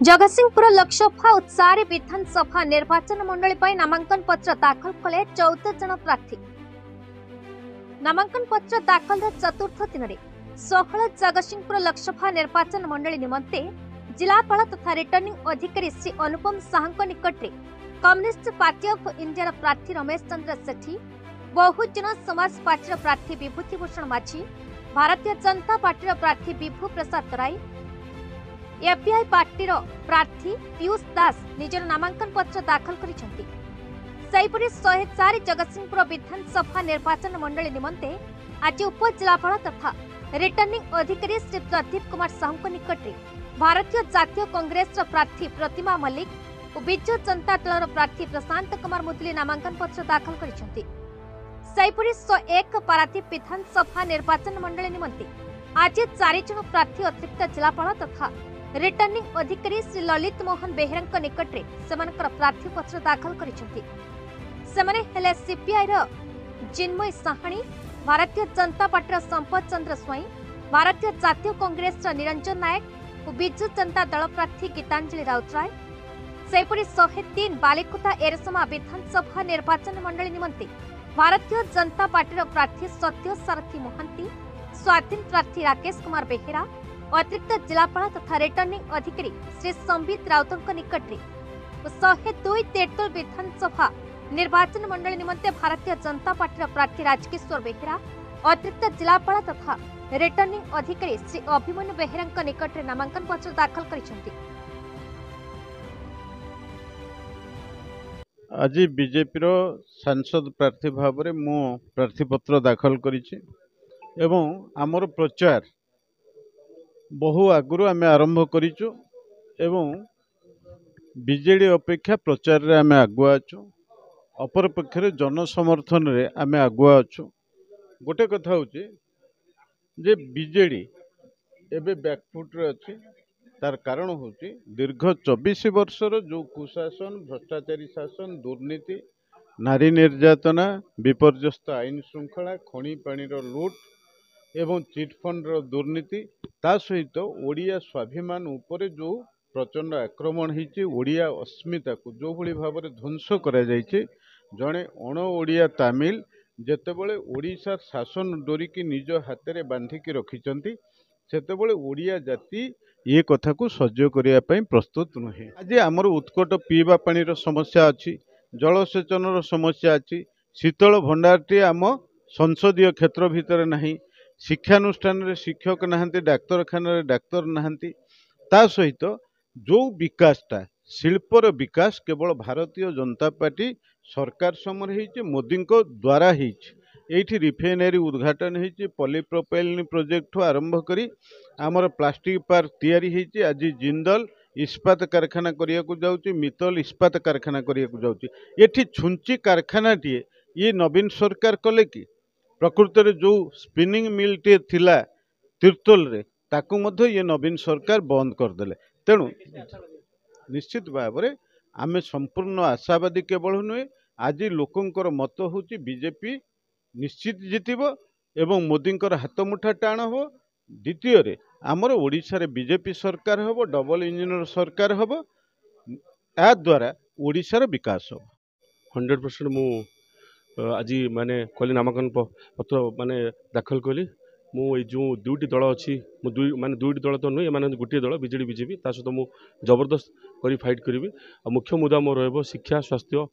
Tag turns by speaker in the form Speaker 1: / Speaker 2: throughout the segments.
Speaker 1: जगतसिंहपुर लोकसभा और 4 विधानसभा निर्वाचन मंडली पर नामांकन पत्र दाखल कले 14 जन प्रार्थी। नामांकन पत्र दाखल चतुर्थ दिन में 16 जगतसिंहपुर लोकसभा निर्वाचन मंडली निमंते जिलापाल तथा रिटर्निंग अधिकारी श्री अनुपम साहू निकट में कम्युनिस्ट पार्टी ऑफ इंडिया प्रार्थी रमेश चंद्र सेठी, बहुजन समाज पार्टी प्रार्थी विभूतिभूषण माझी, भारतीय जनता पार्टी प्रार्थी विभू प्रसाद राय, एपीआई पार्टी प्रार्थी पीयूष दास निजर नामांकन पत्र दाखल करिसेंती। सेहिपरि 104 जगतसिंहपुर विधानसभा निर्वाचन मंडली निमंते आज उपजिलापाल तथा रिटर्निंग अधिकारी श्री प्रदीप कुमार साहू निकट में भारतीय जातीय कांग्रेस प्रार्थी प्रतिमा मल्लिक और विजु जनता दल प्रार्थी प्रशांत कुमार मुदली नामांकन पत्र दाखल करिसेंती। सेहिपरि 101 पारादीप विधानसभा निर्वाचन मंडली निमंते आज 4 जन प्रार्थी अतिरिक्त जिलापाल तथा रिटर्निंग अधिकारी श्री ललित मोहन बेहेरा निकट में सेमानकर प्रार्थी पत्र दाखल करिसेंती। सेमाने हेले सीपीआई जिन्मय साहाणी, भारतीय जनता पार्टी संपत चंद्र स्वाई, भारतीय जातीय कांग्रेस निरंजन नायक और विजु जनता दल प्रार्थी गीतांजलि राउतराय। सेहिपरि 103 बालिकुदा एरसमा विधानसभा निर्वाचन मंडली निमंते भारतीय जनता पार्टी प्रार्थी सत्य सारथी मोहंती, स्वाधीन प्रार्थी राकेश कुमार बेहेरा, अतिरिक्त जिलापाल तथा रिटर्निंग अधिकारी श्री संबित राउत निकट में 102 तेरतुल विधानसभा निर्वाचन मंडली निमंते भारतीय जनता पार्टी प्रार्थी राजकिशोर बेहेरा, अतिरिक्त जिलापाल तथा रिटर्निंग अधिकारी श्री अभिमन्यु बेहेरा निकट में नामांकन पत्र दाखल करिसेंती।
Speaker 2: आज बीजेपी सांसद प्रार्थी भाव में मु प्रार्थी पत्र दाखल करिछि एवं आमर प्रचार बहु आगु आम आरंभ करिछु एवं बीजेडी अपेक्षा प्रचार रे आम आगुआ अच्छु, अपर पक्षरे जन समर्थन रे आम आगुआ अच्छु। गोटे कथा होची जे बीजेडी एबे बैकफुट रे अछि, तार कारण होची दीर्घ 24 वर्षर जो कुशासन, भ्रष्टाचारी शासन, दुर्नीति, नारी निर्यातना, विपर्यस्त आईन श्रृंखला, खनि पानी लुट एवं चिटफंड दुर्नीति, ता सहित ओडिया स्वाभिमान उपरे जो प्रचंड आक्रमण होती, ओडिया अस्मिता को जो भली भाव में ध्वंस करा जायछि। जड़े अण ओडिया तामिल जेतेबेले ओडिशा शासन डोरी की निज हाथ में बांधिकी रखिछंती, सेतेबेले ओडिया जाति ये कथा को सह्य करिया पई प्रस्तुत नुहे। आज आमर उत्कट पीवा पानीर समस्या अच्छी, जलसेचन समस्या अच्छी, शीतल भंडारटी आम संसदीय क्षेत्र भितर नहीं, शिक्षानुष्ठान रे शिक्षक नहांती, डाक्तरखाना रे डाक्तर नहांती, ता सहित जो विकासटा शिल्पर विकास केवल भारतीय जनता पार्टी सरकार समय होइछि, मोदी को द्वारा होइछि। रिफाइनरी उद्घाटन होइछि, पॉलीप्रोपाइलिन प्रोजेक्ट आरंभ करी आमर प्लास्टिक पार्क तैयारी होइछि। आज जिंदल इस्पात कारखाना करिया को जाउछि, मित्तल इस्पात कारखाना करिया को जाउछि। एठी छुंची कारखानाटी ये नवीन सरकार कले कि प्रकृत में जो स्पिनिंग मिल टे थिला तिर्तोल रे ताकू मध्य ये नवीन सरकार बंद करदेले। तेणु निश्चित भाव में आमे संपूर्ण आशावादी केवल नुहे, आज लोकंकर मत होची बीजेपी निश्चित जितिबो एवं मोदींकर हाथ मुठा टाण हो। द्वितीय रे आमर ओडिशा रे बीजेपी सरकार होबो, डबल इंजिन सरकार होबो, या द्वारा ओडिशार विकास हो।
Speaker 3: 100% मु आज माने कली नामांकन पत्र माने दाखल कली। मु जो दुईटी दल अच्छी माने दुईटी दल तो नुहे, माने गोटे दल बीजेडी बीजेपी, ता सहित मु जबरदस्त करी फाइट करी। मुख्य मुद्दा मोर रहिबो शिक्षा, स्वास्थ्य,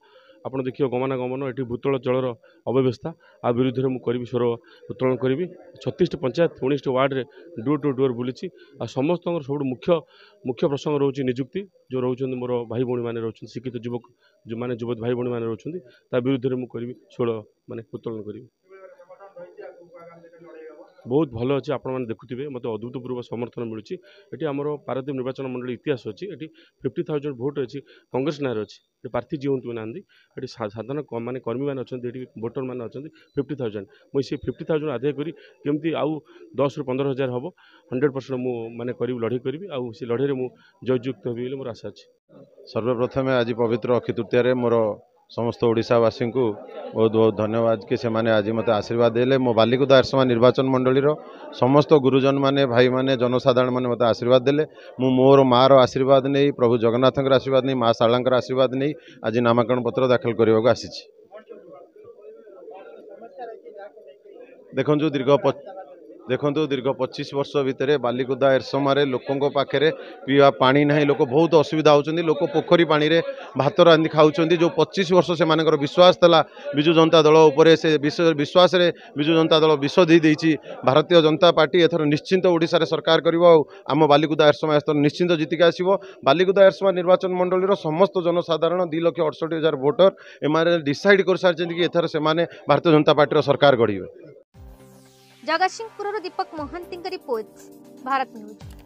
Speaker 3: आपड़ देखिए गमनागमन, ये भूतल जलर अव्यवस्था आ विरुद्ध में मुझे स्वर उत्तोलन करी। 36 पंचायत 19 वार्ड रे डोर टू डोर बुली आ समस्त सब मुख्य प्रसंग रोचे निजुक्ति, जो रोचे मोर भाई भौणी मैंने रोच शिक्षित युवक जो मैंने युवक भाई भौणी मैंने रोचे, ता विरुद्ध में मुझे स्वर माने उत्तोलन करी। बहुत भल अच्छे आपण मैंने देखुए, मत अभूतपूर्व समर्थन मिलूँ। ये आमर पारादीप निर्वाचन मंडली इतिहास अच्छी, ये 50,000 भोट अच्छी कांग्रेस नाँ अच्छी, प्रार्थी जी हूँ ना ये साधारण माने कर्मी मैंने अच्छा, भोटर मैंने अच्छा 50,000। मुझे 50,000 आदाय करी केमती आउ 10 ରୁ 15,000 हम 100% मु माने करी लड़े करी आउ से लड़े मुझे जययुक्त होबी मोर आशा अच्छी।
Speaker 4: सर्वप्रथम आज पवित्र अक्षय तृतीय मोर समस्त ओडिशावासी को बहुत बहुत धन्यवाद कि से माने आज मते आशीर्वाद देले। मो बालिकुदा एरसमा निर्वाचन मंडलीर समस्त गुरुजन माने भाई माने जनसाधारण माने मते आशीर्वाद देले। मु मोर मार आशीर्वाद नहीं, प्रभु जगन्नाथंकर आशीर्वाद नहीं, माँ शालांकर आशीर्वाद नहीं आज नामांकन पत्र दाखल करने को आसी। देखो दीर्घ 25 वर्ष भितर बालिकुदा एरसमार लोकों पाखे पीवा पानी ना, लोक बहुत असुविधा होती, लोक पोखरी पानी रे भात रांधि खाऊँ। जो 25 वर्ष से विश्वास था विजु जनता दल उपर से विश्वास रे विजु जनता दल विष दे भारतीय जनता पार्टी एथर निश्चिंत ओडिशा रे सरकार करिवो। आम बालिकुदा एरसमा एथर निश्चिंत जीतिक आसो। बालिकुदा एरसमा निर्वाचन मंडलीर समस्त जनसाधारण 2,68,000 भोटर एम डिसाइड कर सारी कि एथर से भारतीय जनता पार्टी सरकार गढ़े।
Speaker 1: जगतसिंहपुर दीपक महांती रिपोर्ट, भारत न्यूज।